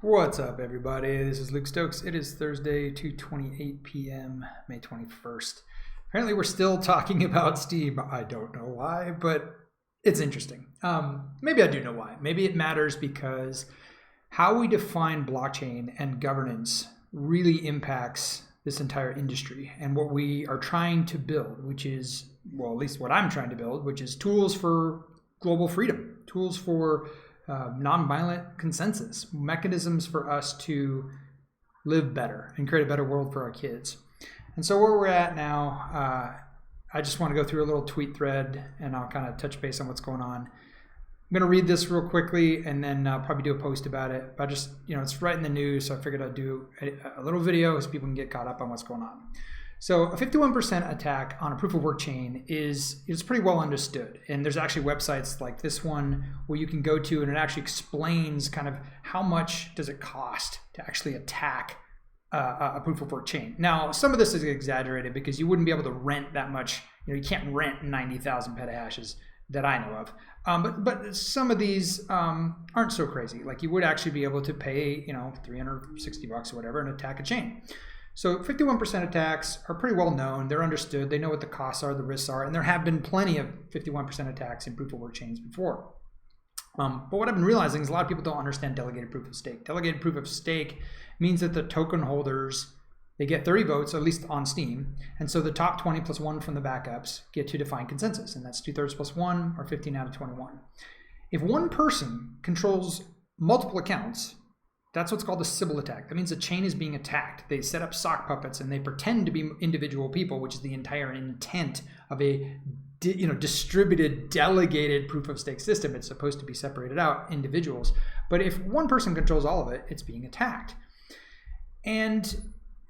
What's up, everybody? This is Luke Stokes. It is Thursday, 2:28 p.m., May 21st. Apparently, we're still talking about Steem. I don't know why, but it's interesting. Maybe I do know why. Maybe it matters because how we define blockchain and governance really impacts this entire industry and what we are trying to build, which is, well, at least what I'm trying to build, which is tools for global freedom, tools for nonviolent consensus, mechanisms for us to live better and create a better world for our kids. And so where we're at now, I just want to go through a little tweet thread and I'll kind of touch base on what's going on. I'm going to read this real quickly and then probably do a post about it. But just, it's right in the news, so I figured I'd do a little video so people can get caught up on what's going on. So a 51% attack on a proof of work chain is pretty well understood. And there's actually websites like this one where you can go to and it actually explains kind of how much does it cost to actually attack a proof of work chain. Now, some of this is exaggerated because you wouldn't be able to rent that much. You can't rent 90,000 petahashes that I know of. But some of these aren't so crazy. Like you would actually be able to pay, $360 or whatever and attack a chain. So 51% attacks are pretty well known. They're understood. They know what the costs are, the risks are, and there have been plenty of 51% attacks in proof of work chains before. But what I've been realizing is a lot of people don't understand delegated proof of stake. Delegated proof of stake means that the token holders, they get 30 votes, at least on Steem. And so the top 20 plus 1 from the backups get to define consensus. And that's 2/3 plus 1 or 15 out of 21. If one person controls multiple accounts, that's what's called a Sybil attack. That means a chain is being attacked. They set up sock puppets and they pretend to be individual people, which is the entire intent of a distributed, delegated proof of stake system. It's supposed to be separated out, individuals. But if one person controls all of it, it's being attacked. And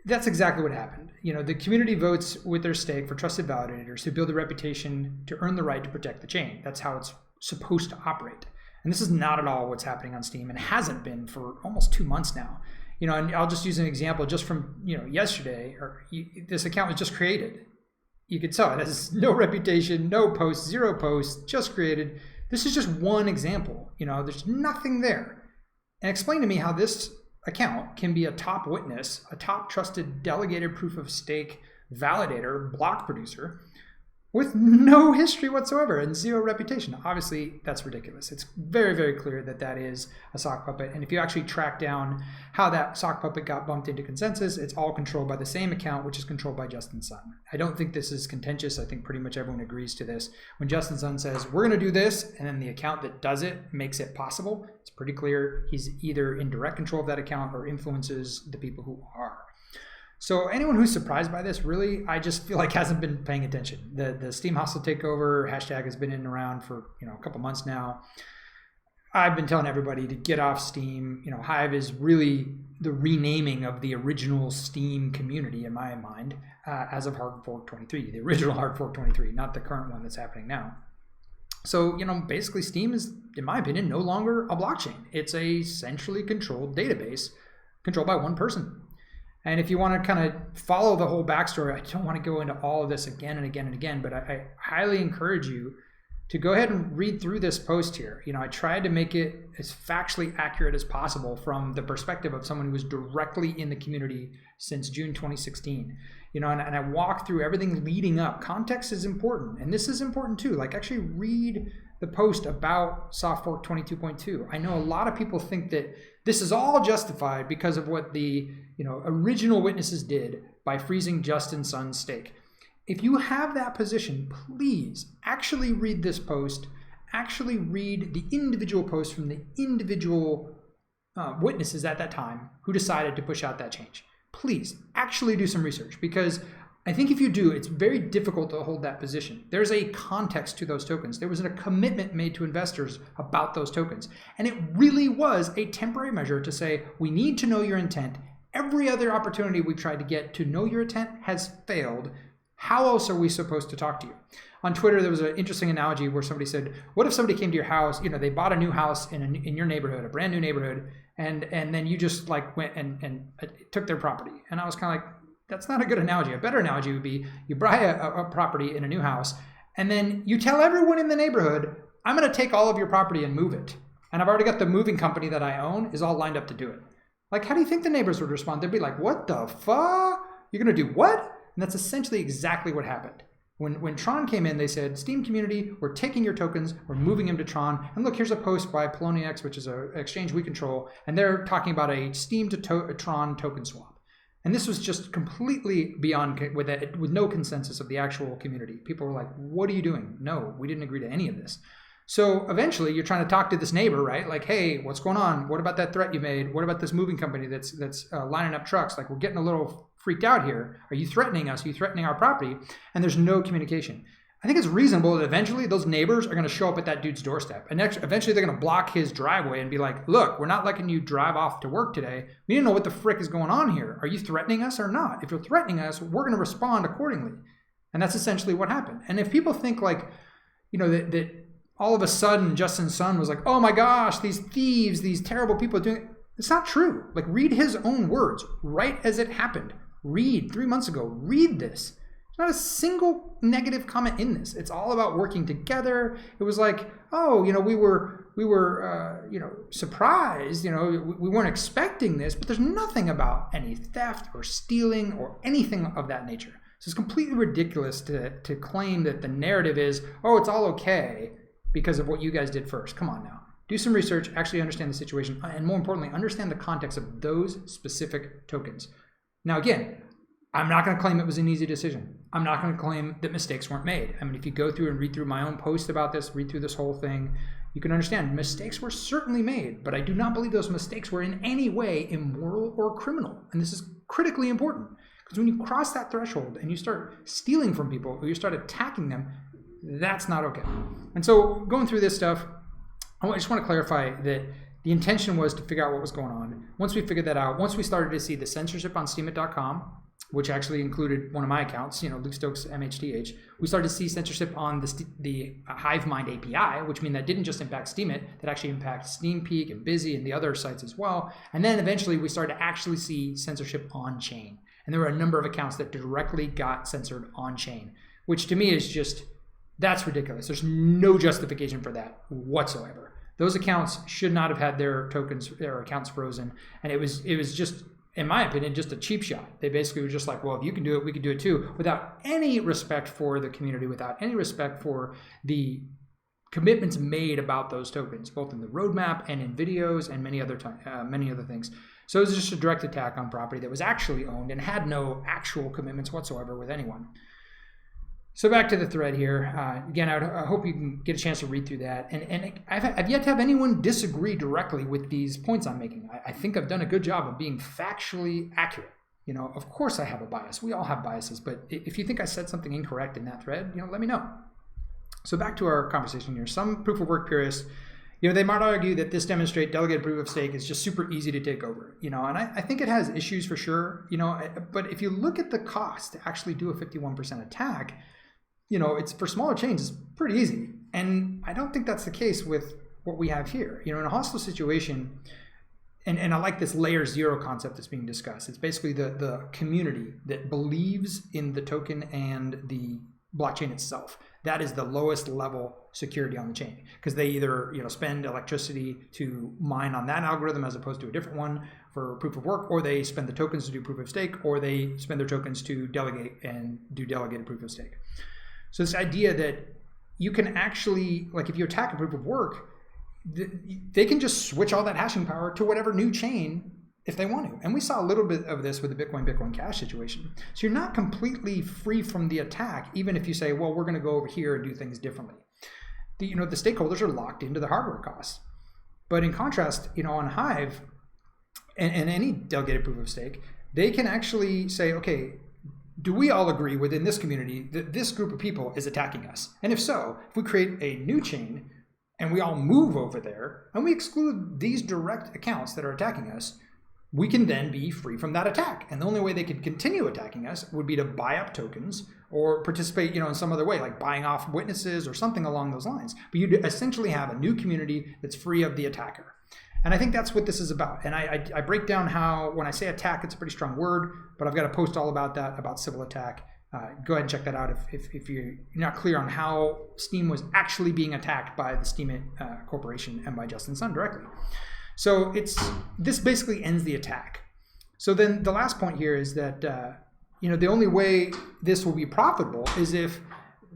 that's exactly what happened. The community votes with their stake for trusted validators who build a reputation to earn the right to protect the chain. That's how it's supposed to operate. And this is not at all what's happening on Steem and hasn't been for almost 2 months now. And I'll just use an example just from, yesterday, this account was just created. You could tell it has no reputation, no posts, 0 posts, just created. This is just one example. There's nothing there. And explain to me how this account can be a top witness, a top trusted delegated proof of stake validator, block producer, with no history whatsoever and 0 reputation. Obviously, that's ridiculous. It's very, very clear that that is a sock puppet. And if you actually track down how that sock puppet got bumped into consensus, it's all controlled by the same account, which is controlled by Justin Sun. I don't think this is contentious. I think pretty much everyone agrees to this. When Justin Sun says, we're going to do this, and then the account that does it makes it possible, it's pretty clear he's either in direct control of that account or influences the people who are. So anyone who's surprised by this, really, I just feel like hasn't been paying attention. The Steem hostile takeover hashtag has been in and around for a couple months now. I've been telling everybody to get off Steem. Hive is really the renaming of the original Steem community in my mind, as of Hard Fork 23, the original Hard Fork 23, not the current one that's happening now. So, basically Steem is, in my opinion, no longer a blockchain. It's a centrally controlled database controlled by one person. And if you want to kind of follow the whole backstory, I don't want to go into all of this again and again and again, but I highly encourage you to go ahead and read through this post here. I tried to make it as factually accurate as possible from the perspective of someone who was directly in the community since June 2016. And I walk through everything leading up. Context is important, and this is important too. Like, actually read the post about Soft Fork 22.2. I know a lot of people think that this is all justified because of what the original witnesses did by freezing Justin Sun's stake. If you have that position, please actually read this post, actually read the individual posts from the individual witnesses at that time who decided to push out that change. Please actually do some research, because I think if you do, it's very difficult to hold that position. There's a context to those tokens. There was a commitment made to investors about those tokens. And it really was a temporary measure to say, we need to know your intent. Every other opportunity we've tried to get to know your intent has failed. How else are we supposed to talk to you? On Twitter, there was an interesting analogy where somebody said, what if somebody came to your house, they bought a new house in your neighborhood, a brand new neighborhood, and then you just went and took their property. And I was kind of like, that's not a good analogy. A better analogy would be you buy a property in a new house, and then you tell everyone in the neighborhood, I'm going to take all of your property and move it. And I've already got the moving company that I own is all lined up to do it. Like, how do you think the neighbors would respond? They'd be like, what the fuck? You're going to do what? And that's essentially exactly what happened. When Tron came in, they said, Steem community, we're taking your tokens, we're moving them to Tron. And look, here's a post by Poloniex, which is an exchange we control. And they're talking about a Steem to Tron token swap. And this was just completely beyond, with no consensus of the actual community. People were like, what are you doing? No, we didn't agree to any of this. So eventually you're trying to talk to this neighbor, right? Like, hey, what's going on? What about that threat you made? What about this moving company that's lining up trucks? Like, we're getting a little freaked out here. Are you threatening us? Are you threatening our property? And there's no communication. I think it's reasonable that eventually those neighbors are going to show up at that dude's doorstep. And eventually they're going to block his driveway and be like, look, we're not letting you drive off to work today. We didn't know what the frick is going on here. Are you threatening us or not? If you're threatening us, we're going to respond accordingly. And that's essentially what happened. And if people think like, that all of a sudden Justin Sun was like, oh my gosh, these thieves, these terrible people are doing it. It's not true. Like, read his own words right as it happened. Read 3 months ago, read this. Not a single negative comment in this. It's all about working together. It was like, oh, we were surprised. We weren't expecting this, but there's nothing about any theft or stealing or anything of that nature. So it's completely ridiculous to claim that the narrative is, oh, it's all okay because of what you guys did first. Come on now. Do some research, actually understand the situation, and more importantly, understand the context of those specific tokens. Now, again, I'm not going to claim it was an easy decision. I'm not going to claim that mistakes weren't made. I mean, if you go through and read through my own post about this, read through this whole thing, you can understand mistakes were certainly made, but I do not believe those mistakes were in any way immoral or criminal. And this is critically important because when you cross that threshold and you start stealing from people or you start attacking them, that's not okay. And so going through this stuff, I just want to clarify that the intention was to figure out what was going on. Once we figured that out, once we started to see the censorship on steemit.com, which actually included one of my accounts, Luke Stokes MHDH, we started to see censorship on the HiveMind API, which means that didn't just impact Steemit, that actually impacted SteamPeak and Busy and the other sites as well. And then eventually we started to actually see censorship on chain. And there were a number of accounts that directly got censored on chain, which to me is just, that's ridiculous. There's no justification for that whatsoever. Those accounts should not have had their accounts frozen. And it was just, in my opinion, just a cheap shot. They basically were just like, well, if you can do it, we can do it too, without any respect for the community, without any respect for the commitments made about those tokens, both in the roadmap and in videos and many other things. So it was just a direct attack on property that was actually owned and had no actual commitments whatsoever with anyone. So back to the thread here. Again, I hope you can get a chance to read through that. And I've yet to have anyone disagree directly with these points I'm making. I think I've done a good job of being factually accurate. Of course I have a bias. We all have biases. But if you think I said something incorrect in that thread, let me know. So back to our conversation here. Some proof of work purists, they might argue that this demonstrate delegated proof of stake is just super easy to take over. And I think it has issues for sure. But if you look at the cost to actually do a 51% attack, it's for smaller chains, it's pretty easy. And I don't think that's the case with what we have here. In a hostile situation, and I like this layer 0 concept that's being discussed. It's basically the community that believes in the token and the blockchain itself. That is the lowest level security on the chain because they either spend electricity to mine on that algorithm as opposed to a different one for proof of work, or they spend the tokens to do proof of stake, or they spend their tokens to delegate and do delegated proof of stake. So this idea that you can actually, like if you attack a proof of work, they can just switch all that hashing power to whatever new chain if they want to. And we saw a little bit of this with the Bitcoin Cash situation. So you're not completely free from the attack, even if you say, well, we're going to go over here and do things differently. The stakeholders are locked into the hardware costs. But in contrast, on Hive and any delegated proof of stake, they can actually say, okay, do we all agree within this community that this group of people is attacking us? And if so, if we create a new chain and we all move over there and we exclude these direct accounts that are attacking us, we can then be free from that attack. And the only way they could continue attacking us would be to buy up tokens or participate, in some other way, like buying off witnesses or something along those lines. But you'd essentially have a new community that's free of the attacker. And I think that's what this is about. And I break down how, when I say attack, it's a pretty strong word, but I've got a post all about that, about civil attack. Go ahead and check that out if you're not clear on how Steem was actually being attacked by the Steemit Corporation and by Justin Sun directly. So this basically ends the attack. So then the last point here is that the only way this will be profitable is if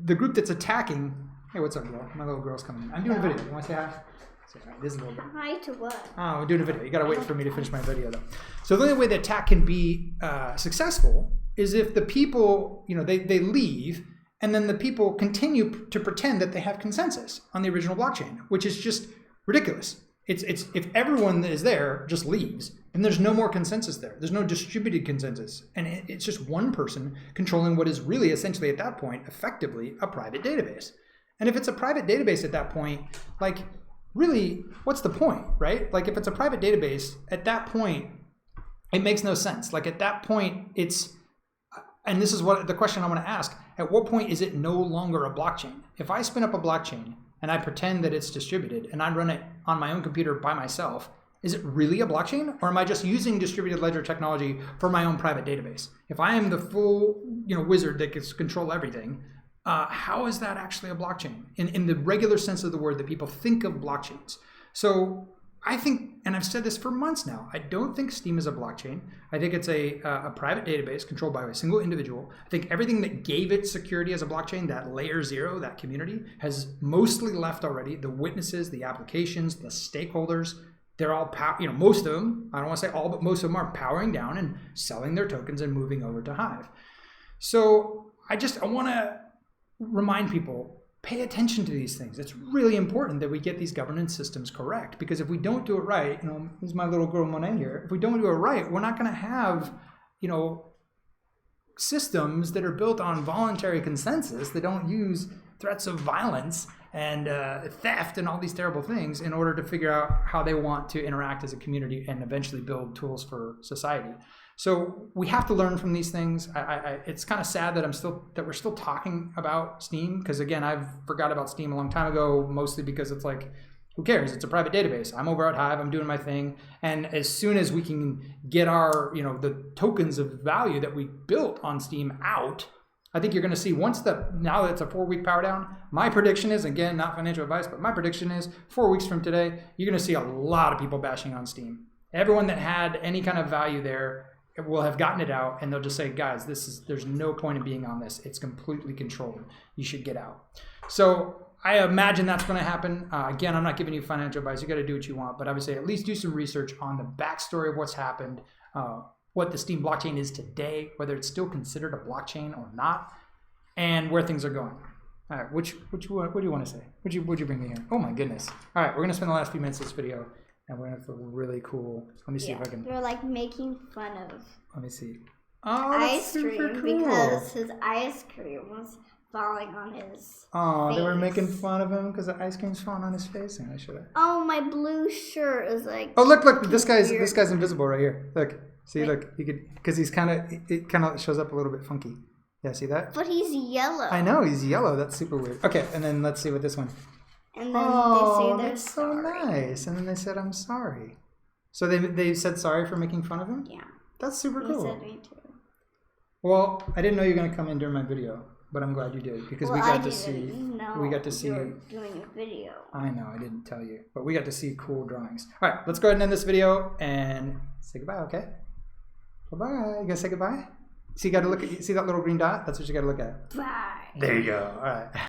the group that's attacking. Hey, what's up, girl? My little girl's coming in. I'm doing a video. You want to say hi? This is a little bit. Hi to what? Oh, we're doing a video. You gotta wait for me to finish my video, though. So the only way the attack can be successful is if the people, they leave, and then the people continue to pretend that they have consensus on the original blockchain, which is just ridiculous. It's if everyone that is there just leaves, and there's no more consensus there. There's no distributed consensus, and it's just one person controlling what is really essentially at that point effectively a private database. And if it's a private database at that point, like, really, what's the point, right? Like, if it's a private database, at that point, it makes no sense. Like, at that point, and this is what the question I want to ask, at what point is it no longer a blockchain? If I spin up a blockchain and I pretend that it's distributed and I run it on my own computer by myself, is it really a blockchain? Or am I just using distributed ledger technology for my own private database? If I am the full, wizard that can control everything, how is that actually a blockchain in the regular sense of the word that people think of blockchains? So I think, and I've said this for months now, I don't think Steem is a blockchain. I think it's a private database controlled by a single individual. I think everything that gave it security as a blockchain, that layer 0, that community, has mostly left already. The witnesses, the applications, the stakeholders, they're all, most of them, I don't want to say all, but most of them are powering down and selling their tokens and moving over to Hive. So I want to remind people, pay attention to these things. It's really important that we get these governance systems correct, because if we don't do it right, this is my little girl Monet here, if we don't do it right, we're not going to have, systems that are built on voluntary consensus that don't use threats of violence and theft and all these terrible things in order to figure out how they want to interact as a community and eventually build tools for society. So we have to learn from these things. It's kind of sad that we're still talking about Steem, because again, I've forgot about Steem a long time ago, mostly because it's like, who cares? It's a private database. I'm over at Hive. I'm doing my thing. And as soon as we can get our, the tokens of value that we built on Steem out, I think you're going to see now that it's a 4-week power down, my prediction is, again, not financial advice, but my prediction is 4 weeks from today, you're going to see a lot of people bashing on Steem. Everyone that had any kind of value there will have gotten it out, and they'll just say, guys, there's no point in being on this. It's completely controlled. You should get out. So I imagine that's going to happen. Again, I'm not giving you financial advice. You got to do what you want, but I would say at least do some research on the backstory of what's happened, what the Steem blockchain is today, whether it's still considered a blockchain or not, and where things are going. All right, what do you want to say? What'd you bring me here? Oh my goodness. All right, we're going to spend the last few minutes of this video, and we're going to feel really cool. Let me see if I can. They're like making fun of. Let me see. Oh, ice cream, cool. Because his ice cream was falling on his face. They were making fun of him because the ice cream's falling on his face, and I should have. Oh, my blue shirt is like. Oh, look! This guy's invisible right here. Look, see, look, you could, because it kind of shows up a little bit funky. Yeah, see that? But he's yellow. I know he's yellow. That's super weird. Okay, and then let's see what this one. And then they say they're that's so nice. And then they said, "I'm sorry." So they said sorry for making fun of him? Yeah. That's super cool. He said me too. Well, I didn't know you were going to come in during my video, but I'm glad you did, because we got to see. We got to see. You were doing a video. I know, I didn't tell you, but we got to see cool drawings. All right, let's go ahead and end this video and say goodbye. Okay. Bye-bye. You gonna say goodbye? See, you got to look at. See that little green dot? That's what you got to look at. Bye. There you go. All right.